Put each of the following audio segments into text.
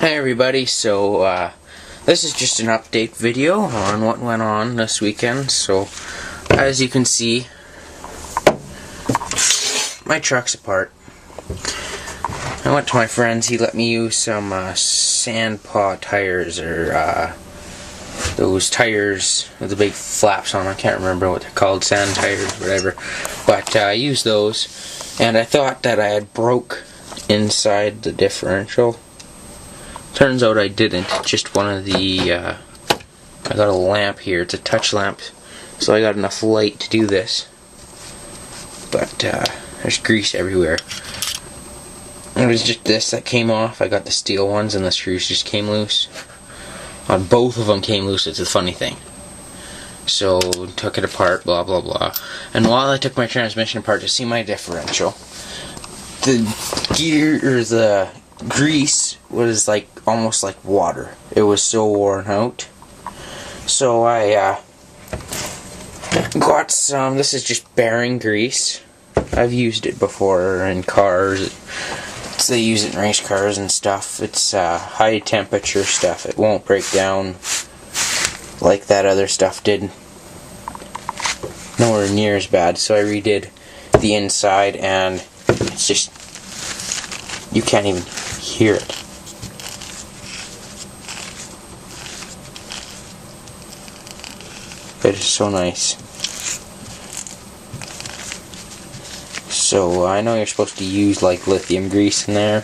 Hey everybody, so this is just an update video on what went on this weekend. So as you can see, my truck's apart. I went to my friend's, he let me use some sand paw tires, or those tires with the big flaps on them. I can't remember what they're called, sand tires, whatever. But I used those, and I thought that I had broke inside the differential. Turns out I didn't. Just one of the, I got a lamp here. It's a touch lamp, so I got enough light to do this. But there's grease everywhere. It was just this that came off. I got the steel ones and the screws just came loose. On both of them came loose. It's a funny thing. So took it apart, blah blah blah. And while I took my transmission apart to see my differential, the gear, or the grease, was like almost like water. It was so worn out. So I got some. This is just bearing grease. I've used it before in cars. They use it in race cars and stuff. It's high temperature stuff. It won't break down like that other stuff did. Nowhere near as bad. So I redid the inside, and it's just, you can't even hear it. It is so nice. So I know you're supposed to use like lithium grease in there,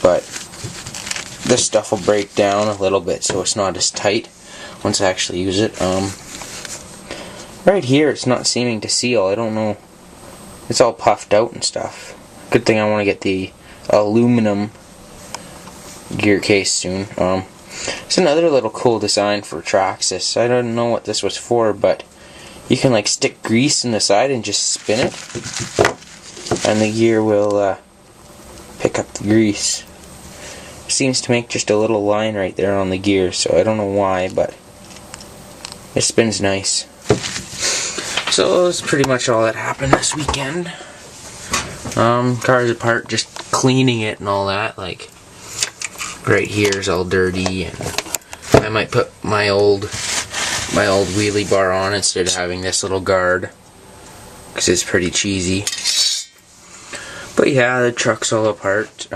but this stuff will break down a little bit, so it's not as tight once I actually use it. Right here it's not seeming to seal. I don't know. It's all puffed out and stuff. Good thing I want to get the aluminum gear case soon. It's another little cool design for traxxas. I don't know what this was for, but you can like stick grease in the side and just spin it, and the gear will pick up the grease. It seems to make just a little line right there on the gear, so I don't know why, but it spins nice. So that's pretty much all that happened this weekend. Car's apart, just cleaning it and all that. Like right here is all dirty, and I might put my old wheelie bar on instead of having this little guard, because it's pretty cheesy. But yeah, the truck's all apart.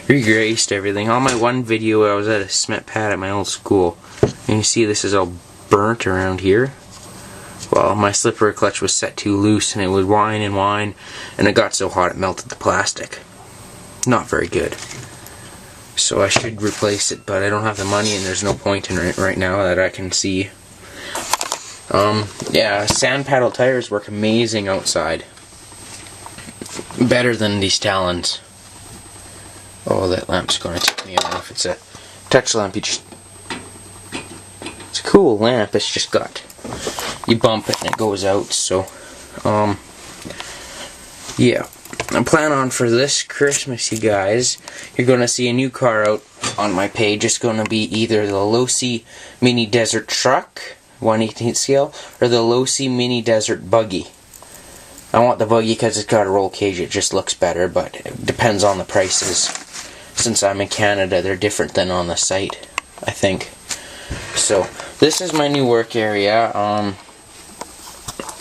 Regraced everything. On my one video, I was at a cement pad at my old school, and you see this is all burnt around here. Well, my slipper clutch was set too loose, and it would whine and whine, and it got so hot it melted the plastic. Not very good. So I should replace it, but I don't have the money, and there's no point in it right now that I can see. Yeah, sand paddle tires work amazing outside. Better than these Talons. Oh, that lamp's going to tick me off. It's a touch lamp. It's a cool lamp. It's just got, you bump it and it goes out. So, yeah. I plan on for this Christmas, you guys, you're going to see a new car out on my page. It's going to be either the Losi Mini Desert Truck, 1/18 scale, or the Losi Mini Desert Buggy. I want the buggy because it's got a roll cage. It just looks better, but it depends on the prices. Since I'm in Canada, they're different than on the site, I think. So, this is my new work area.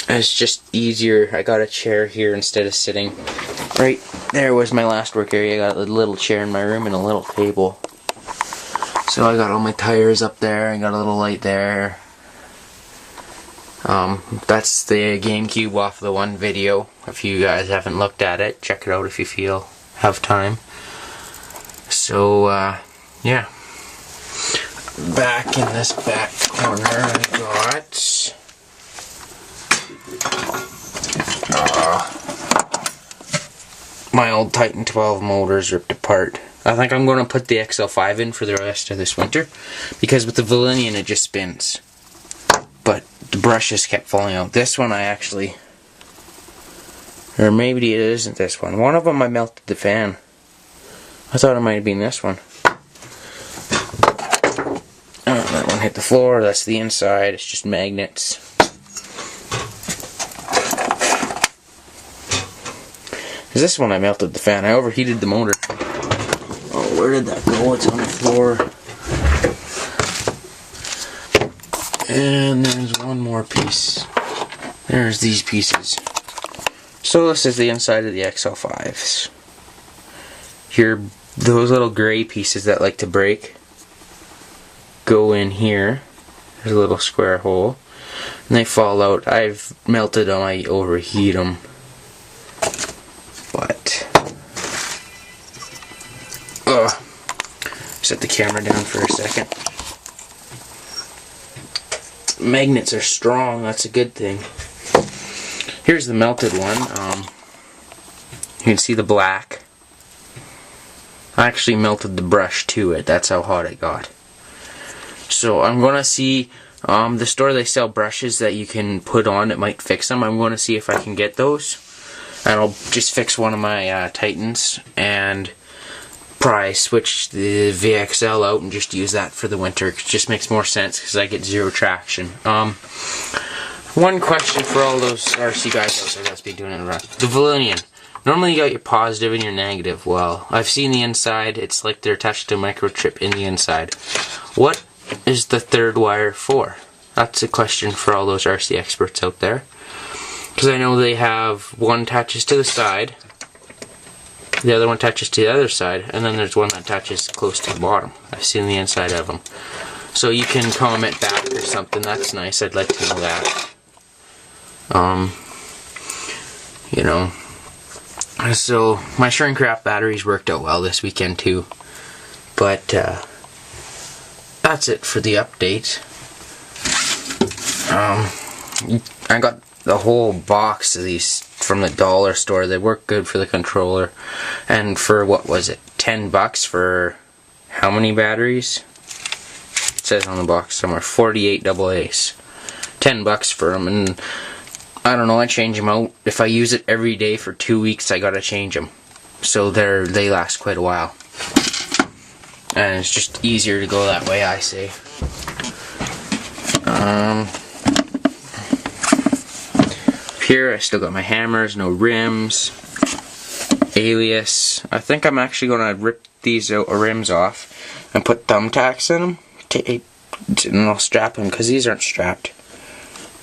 It's just easier. I got a chair here instead of sitting. Right there was my last work area. I got a little chair in my room and a little table. So I got all my tires up there. I got a little light there. That's the GameCube off the one video. If you guys haven't looked at it, check it out if you have time. So, yeah. Back in this back corner, I got my old Titan 12 motors ripped apart. I think I'm going to put the XL5 in for the rest of this winter, because with the Valinian it just spins. But the brushes kept falling out. This one I actually, or maybe it isn't this one. One of them I melted the fan. I thought it might have been this one. That one hit the floor. That's the inside. It's just magnets. Because this one I melted the fan. I overheated the motor. Oh where did that go? It's on the floor. And there's one more piece. There's these pieces. So this is the inside of the XL5s. Here, those little gray pieces that like to break go in here. There's a little square hole. And they fall out. I've melted them, I overheat them. But, set the camera down for a second. Magnets are strong, that's a good thing. Here's the melted one. You can see the black. I actually melted the brush to it, that's how hot it got. So I'm gonna see, the store they sell brushes that you can put on that might fix them. I'm gonna see if I can get those. And I'll just fix one of my Titans and probably switch the VXL out and just use that for the winter. It just makes more sense because I get zero traction. One question for all those RC guys out there that's been doing it right. The Valenian. Normally you got your positive and your negative. Well, I've seen the inside. It's like they're attached to a microchip in the inside. What is the third wire for? That's a question for all those RC experts out there. Because I know they have one attaches to the side, the other one attaches to the other side, and then there's one that attaches close to the bottom. I've seen the inside of them. So you can comment back or something. That's nice. I'd like to know that. You know. So my shrink wrap batteries worked out well this weekend too. But that's it for the update. I got the whole box of these from the dollar store. They work good for the controller. And for, what was it, 10 bucks for how many batteries? It says on the box somewhere, 48 AA's. 10 bucks for them, and I don't know, I change them out. If I use it every day for 2 weeks, I gotta change them. So they last quite a while. And it's just easier to go that way, I say. Here I still got my hammers, no rims, alias. I think I'm actually gonna rip these rims off and put thumbtacks in them, and I'll strap them because these aren't strapped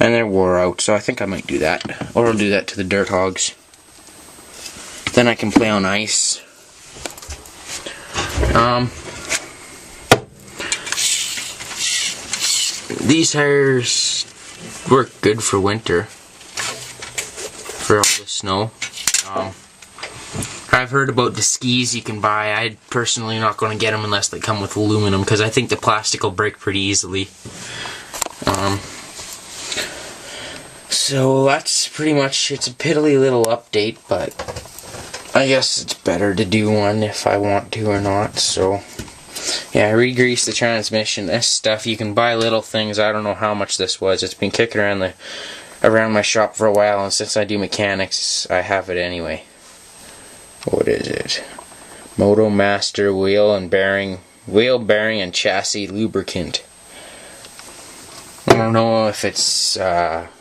and they're wore out. So I think I might do that, or I'll do that to the dirt hogs. Then I can play on ice. These tires work good for winter, for all the snow. I've heard about the skis you can buy. I personally not going to get them unless they come with aluminum, because I think the plastic will break pretty easily. So that's pretty much, it's a piddly little update, but I guess it's better to do one if I want to or not. So yeah, I re-greased the transmission. This stuff, you can buy little things. I don't know how much this was. It's been kicking around my shop for a while, and since I do mechanics, I have it anyway. What is it? Moto Master wheel, bearing, and chassis lubricant. I don't know if it's